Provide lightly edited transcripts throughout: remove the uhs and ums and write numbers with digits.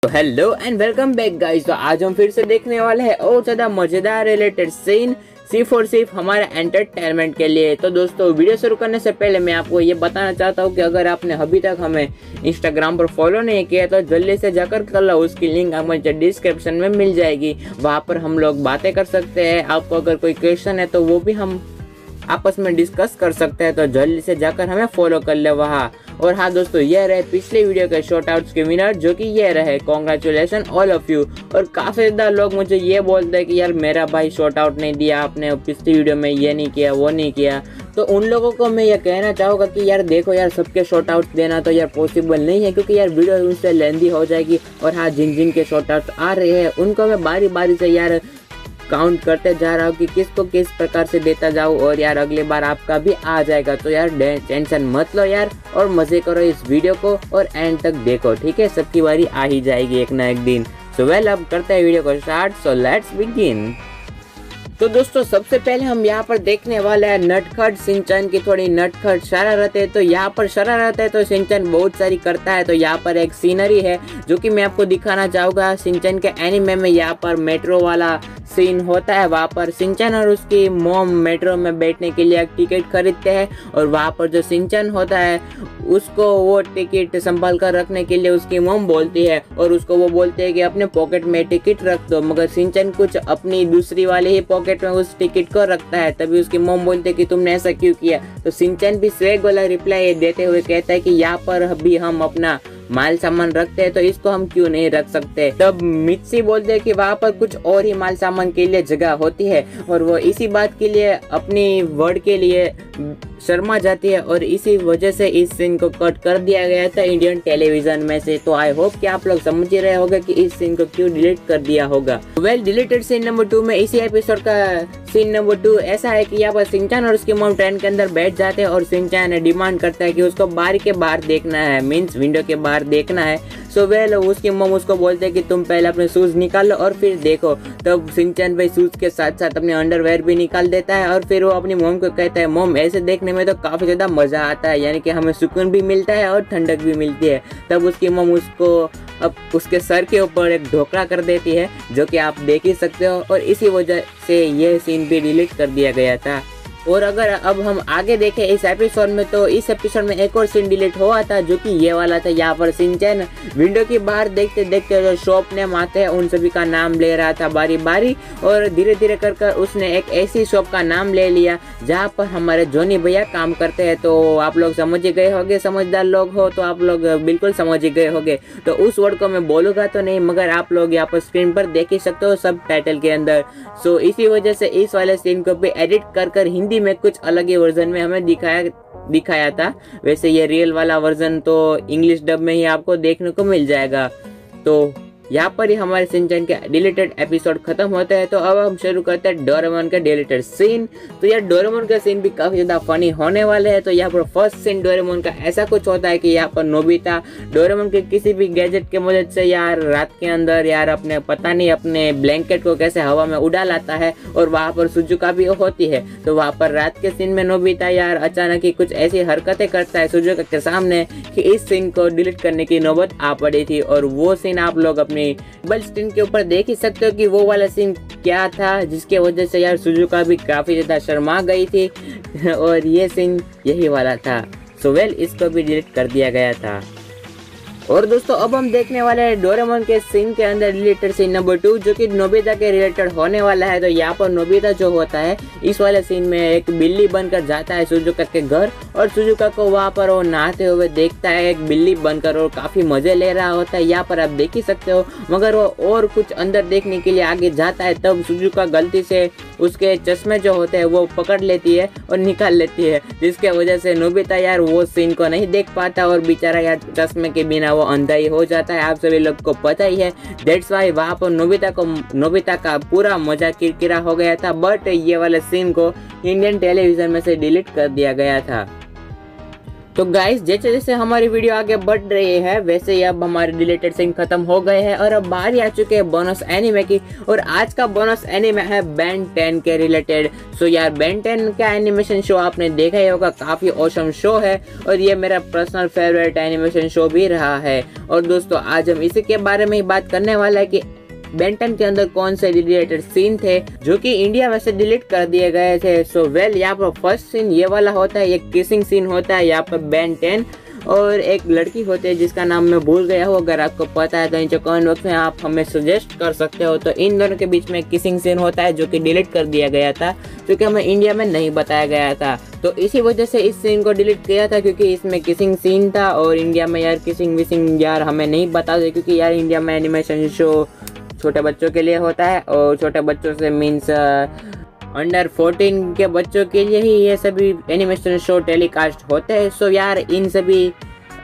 तो hello and welcome back guys. तो आज हम फिर से देखने वाले हैं और ज़्यादा मज़ेदार रिलेटेड सीन सिर्फ और सिर्फ हमारे एंटरटेनमेंट के लिए। तो दोस्तों वीडियो शुरू करने से पहले मैं आपको ये बताना चाहता हूँ कि अगर आपने अभी तक हमें इंस्टाग्राम पर फॉलो नहीं किया तो जल्दी से जाकर कर लो। उसकी लिंक हमें डिस्क्रिप्शन में मिल जाएगी। वहाँ पर हम लोग बातें कर सकते हैं। आपको अगर कोई क्वेश्चन है तो वो भी हम आपस में डिस्कस कर सकते हैं। तो जल्दी से जाकर हमें फॉलो कर ले वहाँ। और हाँ दोस्तों, ये रहे पिछले वीडियो के शॉर्ट आउट्स के विनर, जो कि ये रहे। Congratulation all of you. और काफ़ी ज़्यादा लोग मुझे ये बोलते हैं कि यार मेरा भाई शॉर्ट आउट नहीं दिया आपने, पिछली वीडियो में ये नहीं किया वो नहीं किया। तो उन लोगों को मैं ये कहना चाहूँगा कि यार देखो यार, सबके शॉर्ट आउट देना तो यार पॉसिबल नहीं है, क्योंकि यार वीडियो उनसे लेंदी हो जाएगी। और हाँ, जिन जिन के शॉर्ट आउट आ रहे हैं उनको मैं बारी बारी से यार काउंट करते जा रहा हूँ कि किसको किस प्रकार से देता जाऊँ। और यार अगली बार आपका भी आ जाएगा। तो यार टेंशन मत लो यार, और मजे करो इस वीडियो को और एंड तक देखो, ठीक है। सबकी बारी आ ही जाएगी एक ना एक दिन। सो वेल, अब करते हैं वीडियो को स्टार्ट। So let's begin. तो दोस्तों सबसे पहले हम यहाँ पर देखने वाले हैं नटखट सिंचन की थोड़ी नटखट शरारत है। तो यहाँ पर शरारत है तो सिंचन बहुत सारी करता है। तो यहाँ पर एक सीनरी है जो कि मैं आपको दिखाना चाहूँगा। सिंचन के एनिमे में यहाँ पर मेट्रो वाला सीन होता है। वहाँ पर सिंचन और उसकी मॉम मेट्रो में बैठने के लिए एक टिकट खरीदते हैं। और वहाँ पर जो सिंचन होता है उसको वो टिकट संभाल कर रखने के लिए उसकी मॉम बोलती है, और उसको वो बोलते हैं कि अपने पॉकेट में टिकट रख दो। मगर सिंचन कुछ अपनी दूसरी वाले ही पॉकेट में उस टिकट को रखता है। तभी उसकी मॉम बोलते है कि तुमने ऐसा क्यों किया। तो सिंचन भी स्वैग वाला रिप्लाई देते हुए कहता है कि यहाँ पर भी हम अपना माल सामान रखते हैं, तो इसको हम क्यों नहीं रख सकते। तब मित्सी बोलते हैं कि वहाँ पर कुछ और ही माल सामान के लिए जगह होती है, और वो इसी बात के लिए अपनी वर्ड के लिए शर्मा जाती है। और इसी वजह से इस सीन को कट कर दिया गया था इंडियन टेलीविजन में से। तो आई होप कि आप लोग समझ ही रहे होंगे कि इस सीन को क्यों डिलीट कर दिया होगा। वेल, डिलीटेड सीन नंबर 2 में इसी एपिसोड का सीन नंबर 2 ऐसा है कि यहाँ पर सिंचन और उसकी मॉम ट्रेन के अंदर बैठ जाते हैं, और सिंचन डिमांड करता है कि उसको बारी के बाहर देखना है, मीन्स विंडो के बाहर देखना है। सो वेल, उसकी मॉम उसको बोलते हैं कि तुम पहले अपने शूज निकाल लो और फिर देखो। तब सिंचन भाई शूज के साथ साथ अपने अंडरवेयर भी निकाल देता है, और फिर वो अपनी मॉम को कहता है मॉम ऐसे देखने में तो काफी ज्यादा मजा आता है, यानी कि हमें सुकून भी मिलता है और ठंडक भी मिलती है। तब उसकी मॉम उसको अब उसके सर के ऊपर एक ढोकला कर देती है, जो कि आप देख ही सकते हो। और इसी वजह से यह सीन भी डिलीट कर दिया गया था। और अगर अब हम आगे देखें इस एपिसोड में, तो इस एपिसोड में एक और सीन डिलीट हुआ था, जो कि ये वाला था। यहाँ पर सिंचन विंडो के बाहर देखते देखते जो शॉप नेम आते हैं उन सभी का नाम ले रहा था बारी बारी, और धीरे धीरे कर कर उसने एक ऐसी शॉप का नाम ले लिया जहाँ पर हमारे जोनी भैया काम करते हैं। तो आप लोग समझ ही गए होंगे, समझदार लोग हो तो आप लोग बिल्कुल समझ ही गए होंगे। तो उस वर्ड को मैं बोलूँगा तो नहीं, मगर आप लोग यहाँ पर स्क्रीन पर देख ही सकते हो सब टाइटल के अंदर। सो इसी वजह से इस वाले सीन को भी एडिट कर कर हिंदी में कुछ अलग ही वर्जन में हमें दिखाया था। वैसे ये रियल वाला वर्जन तो इंग्लिश डब में ही आपको देखने को मिल जाएगा। तो यहाँ पर ही हमारे सिंचन के डिलीटेड एपिसोड खत्म होते हैं। तो अब हम शुरू करते हैं डोरेमोन के डिलीटेड सीन। तो यार डोरेमोन का सीन भी काफी ज्यादा फनी होने वाले हैं। तो यहाँ पर फर्स्ट सीन डोरेमोन का ऐसा कुछ होता है कि यहाँ पर नोबिता डोरेमोन के किसी भी गैजेट के मदद से यार रात के अंदर यार अपने पता नहीं अपने ब्लैंकेट को कैसे हवा में उड़ा लाता है, और वहाँ पर सुजुका भी होती है। तो वहाँ पर रात के सीन में नोबिता यार अचानक ही कुछ ऐसी हरकतें करता है सुजुका के सामने कि इस सीन को डिलीट करने की नौबत आ पड़ी थी। और वो सीन आप लोग अपनी बल स्क्रीन के ऊपर देख ही सकते हो कि वो वाला सीन क्या था, जिसके वजह से यार सुजुका भी काफी ज्यादा शर्मा गई थी। और ये सीन यही वाला था। सो वेल, इसको भी डिलीट कर दिया गया था। और दोस्तों अब हम देखने वाले हैं डोरेमोन के सीन के अंदर रिलेटेड सीन नंबर 2, जो कि नोबिता के रिलेटेड होने वाला है। तो यहाँ पर नोबिता जो होता है इस वाले सीन में एक बिल्ली बनकर जाता है सुजुका के घर, और सुजुका को वहाँ पर वो नहाते हुए देखता है एक बिल्ली बनकर, और काफी मजे ले रहा होता है। यहाँ पर आप देख ही सकते हो। मगर वो और कुछ अंदर देखने के लिए आगे जाता है, तब सुजुका गलती से उसके चश्मे जो होते हैं वो पकड़ लेती है और निकाल लेती है, जिसके वजह से नोबिता यार वो सीन को नहीं देख पाता, और बेचारा यार चश्मे के बिना वो अंधा ही हो जाता है। आप सभी लोग को पता ही है। दैट्स वाई वहाँ पर नोबिता का पूरा मजा किरकिरा हो गया था। बट ये वाले सीन को इंडियन टेलीविजन में से डिलीट कर दिया गया था। तो गाइस जैसे जैसे हमारी वीडियो आगे बढ़ रही है वैसे ही अब हमारे डिलीटेड सीन खत्म हो गए हैं और अब बारी आ चुके हैं बोनस एनिमे की। और आज का बोनस एनिमे है बेन 10 के रिलेटेड। सो यार बेन 10 का एनिमेशन शो आपने देखा ही होगा, काफी ऑसम शो है और ये मेरा पर्सनल फेवरेट एनिमेशन शो भी रहा है। और दोस्तों आज हम इसी के बारे में ही बात करने वाला है कि बेन 10 के अंदर कौन से डिलीटेड सीन थे जो कि इंडिया में से डिलीट कर दिए गए थे। सो वेल यहाँ पर फर्स्ट सीन ये वाला होता है, एक किसिंग सीन होता है यहाँ पर बेन 10 और एक लड़की होती है जिसका नाम मैं भूल गया हूँ। अगर आपको पता है तो नीचे कमेंट बॉक्स में आप हमें सजेस्ट कर सकते हो। तो इन दोनों के बीच में किसिंग सीन होता है जो कि डिलीट कर दिया गया था क्योंकि हमें इंडिया में नहीं बताया गया था। तो इसी वजह से इस सीन को डिलीट किया था क्योंकि इसमें किसिंग सीन था और इंडिया में यार किसिंग विसिंग यार हमें नहीं बताते क्योंकि यार इंडिया में एनिमेशन शो छोटे बच्चों के लिए होता है और छोटे बच्चों से मीन्स अंडर 14 के बच्चों के लिए ही ये सभी एनिमेशन शो टेलीकास्ट होते हैं। सो यार इन सभी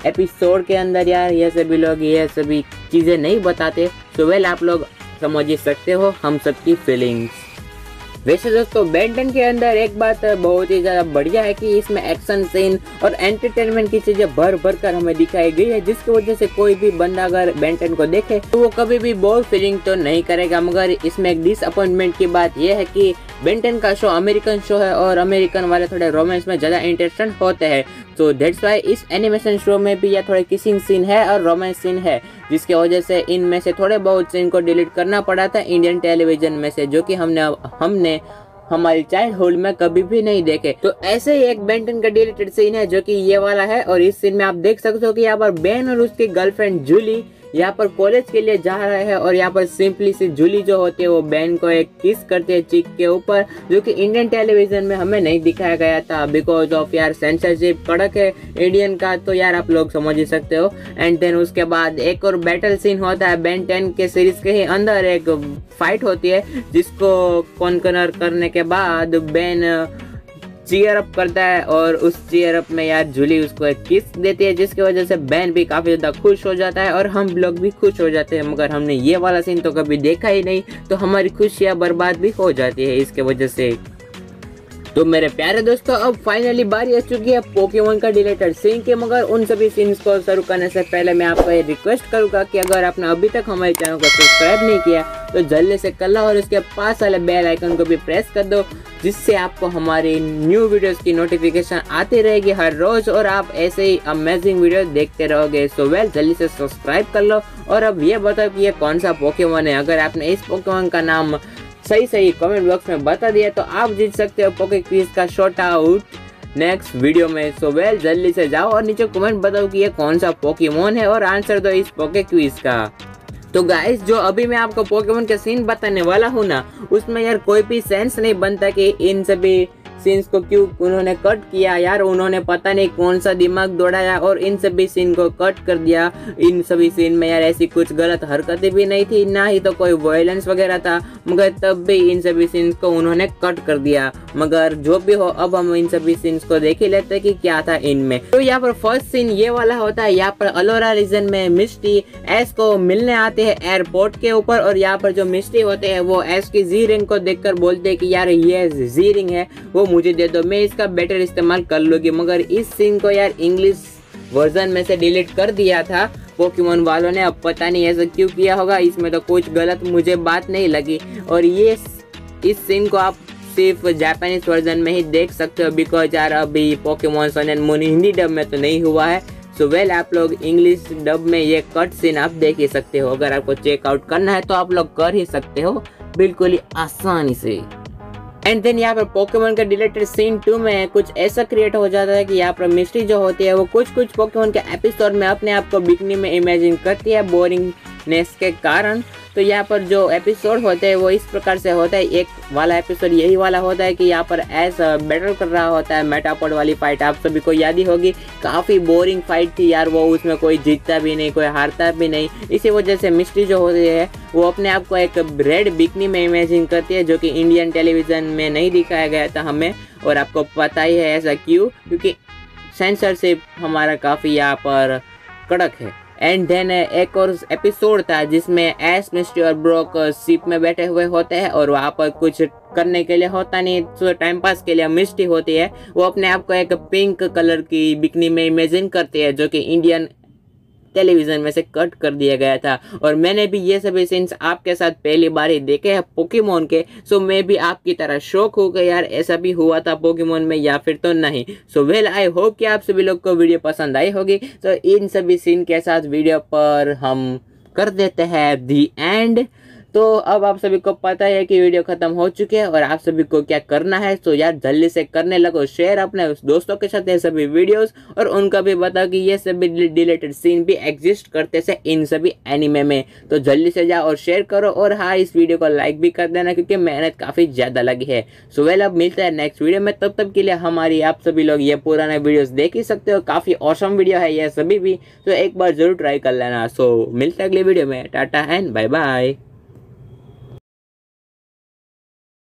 एपिसोड के अंदर यार ये सभी लोग ये सभी चीज़ें नहीं बताते। सो वेल आप लोग समझ ही सकते हो हम सबकी फीलिंग्स। वैसे दोस्तों बेन 10 के अंदर एक बात बहुत ही ज़्यादा बढ़िया है कि इसमें एक्शन सीन और एंटरटेनमेंट की चीज़ें भर भर कर हमें दिखाई गई है जिसकी वजह से कोई भी बंदा अगर बेन 10 को देखे तो वो कभी भी बोर फीलिंग तो नहीं करेगा। मगर इसमें एक डिसअपॉइंटमेंट की बात यह है कि बेन 10 का शो अमेरिकन शो है और अमेरिकन वाले थोड़े रोमांस में ज़्यादा इंटरेस्टेड होते हैं। तो दैट्स वाई इस एनिमेशन शो में भी यह थोड़े किसिंग सीन है और रोमांस सीन है जिसकी वजह से इनमें से थोड़े बहुत सीन को डिलीट करना पड़ा था इंडियन टेलीविजन में से, जो कि हमने हमारी चाइल्डहुड में कभी भी नहीं देखे। तो ऐसे ही एक बेन 10 का डिलीटेड सीन है जो कि ये वाला है और इस सीन में आप देख सकते हो कि यहाँ पर बेन और उसकी गर्लफ्रेंड जूली यहाँ पर कॉलेज के लिए जा रहे हैं और यहाँ पर सिंपली सी जूली जो होती है वो बेन को एक किस करती है चीक के ऊपर, जो कि इंडियन टेलीविजन में हमें नहीं दिखाया गया था बिकॉज ऑफ यार सेंसरशिप कड़क है इंडियन का। तो यार आप लोग समझ ही सकते हो। एंड देन उसके बाद एक और बैटल सीन होता है बेन 10 के सीरीज के ही अंदर, एक फाइट होती है जिसको कॉन्करर करने के बाद बेन चीयर अप करता है और उस चीयर अप में यार जूली उसको एक किस देती है जिसकी वजह से बेन भी काफी ज्यादा खुश हो जाता है और हम लोग भी खुश हो जाते हैं। मगर हमने ये वाला सीन तो कभी देखा ही नहीं तो हमारी खुशियां बर्बाद भी हो जाती है इसके वजह से। तो मेरे प्यारे दोस्तों अब फाइनली बारी आ चुकी है पोकेमॉन का डिलीटेड सीन के। मगर उन सभी सीन्स को शुरू करने से पहले मैं आपको ये रिक्वेस्ट करूंगा कि अगर आपने अभी तक हमारे चैनल को सब्सक्राइब नहीं किया तो जल्दी से कर लो और उसके पास वाले बेल आइकन को भी प्रेस कर दो जिससे आपको हमारी न्यू वीडियोस की नोटिफिकेशन आती रहेगी हर रोज और आप ऐसे ही अमेजिंग वीडियो देखते रहोगे। सो वेल जल्दी से सब्सक्राइब कर लो और अब ये बताओ कि ये कौन सा पोकेमॉन है। अगर आपने इस पोकेमॉन का नाम सही कमेंट बॉक्स में बता दिया तो आप जीत सकते हो पोके क्विज का शॉट आउट नेक्स्ट वीडियो में। सो वेल जल्दी से जाओ और नीचे कमेंट बताओ कि ये कौन सा पोकेमॉन है और आंसर दो इस पोके क्विज का। तो गाइस जो अभी मैं आपको पोकेमॉन के सीन बताने वाला हूँ ना उसमें यार कोई भी सेंस नहीं बनता कि इन सभी सीन्स को क्यों उन्होंने कट किया। यार उन्होंने पता नहीं कौन सा दिमाग दौड़ाया और इन सभी सीन को कट कर दिया। इन सभी सीन में यार ऐसी कुछ गलत हरकतें भी नहीं थी, ना ही तो कोई वायलेंस वगैरह था, मगर तब भी इन सभी सीन्स को उन्होंने कट कर दिया। मगर जो भी हो अब हम इन सभी सीन्स को देख ही लेते हैं कि क्या था इनमें। तो यहाँ पर फर्स्ट सीन ये वाला होता है, यहाँ पर अलोरा रीजन में मिस्टी एस को मिलने आते हैं एयरपोर्ट के ऊपर और यहाँ पर जो मिस्टी होते हैं वो एस की जी रिंग को देखकर बोलते हैं कि यार ये जी रिंग है वो मुझे दे दो, मैं इसका बेटर इस्तेमाल कर लूंगी। मगर इस सीन को यार इंग्लिश वर्जन में से डिलीट कर दिया था पोकेमॉन वालों ने। अब पता नहीं ऐसा क्यों किया होगा, इसमें तो कुछ गलत मुझे बात नहीं लगी। और ये इस सीन को आप सिर्फ जापानीज वर्जन में ही देख सकते हो बिकॉज यार अभी Pokemon sun and moon Hindi dub में तो नहीं हुआ है। सो वेल आप लोग इंग्लिश डब में ये कट सीन आप देख ही सकते हो। अगर आपको चेकआउट करना है तो आप लोग कर ही सकते हो बिल्कुल ही आसानी से। एंड देन यहाँ पर पोकेमॉन का डिलीटेड सीन 2 में कुछ ऐसा क्रिएट हो जाता है कि यहाँ पर मिस्ट्री जो होती है वो कुछ पोकेमॉन के एपिसोड में अपने आप को बिकनी में इमेजिन करती है बोरिंगनेस के कारण। तो यहाँ पर जो एपिसोड होते हैं वो इस प्रकार से होता है। एक वाला एपिसोड यही वाला होता है कि यहाँ पर एस बैटल कर रहा होता है मेटापोड वाली फाइट, आप सभी को याद ही होगी। काफ़ी बोरिंग फाइट थी यार वो, उसमें कोई जीतता भी नहीं कोई हारता भी नहीं। इसी वजह से मिस्ट्री जो होती है वो अपने आप को एक रेड बिकनी में इमेजिन करती है जो कि इंडियन टेलीविज़न में नहीं दिखाया गया था हमें। और आपको पता ही है ऐसा क्यों, क्योंकि सेंसरशिप हमारा काफ़ी यहाँ पर कड़क है। एंड देन एक और एपिसोड था जिसमें एस, मिस्टी और ब्रोक शिप में बैठे हुए होते हैं और वहाँ पर कुछ करने के लिए होता नहीं, तो टाइम पास के लिए मिस्टी होती है, वो अपने आप को एक पिंक कलर की बिकनी में इमेजिन करती है जो कि इंडियन टेलीविजन में से कट कर दिया गया था। और मैंने भी ये सभी सीन्स आपके साथ पहली बार ही देखे हैं पोकेमोन के, सो मैं भी आपकी तरह शौक हो गया यार ऐसा भी हुआ था पोकेमोन में या फिर तो नहीं। सो वेल आई होप कि आप सभी लोग को वीडियो पसंद आई होगी। तो इन सभी सीन के साथ वीडियो पर हम कर देते हैं दी एंड। तो अब आप सभी को पता है कि वीडियो खत्म हो चुकी है और आप सभी को क्या करना है, तो यार जल्दी से करने लगो शेयर अपने दोस्तों के साथ ये सभी वीडियोस, और उनका भी बताओ कि ये सभी डिलीटेड सीन भी एग्जिस्ट करते से इन सभी एनिमे में। तो जल्दी से जाओ और शेयर करो, और हाँ इस वीडियो को लाइक भी कर देना क्योंकि मेहनत काफ़ी ज़्यादा लगी है। सो वेल अब मिलता है नेक्स्ट वीडियो में, तब तक के लिए हमारी आप सभी लोग ये पुराने वीडियोस देख ही सकते हो, काफ़ी ऑसम वीडियो है ये सभी भी, तो एक बार जरूर ट्राई कर लेना। सो मिलते हैं अगले वीडियो में, टाटा एंड बाय बाय।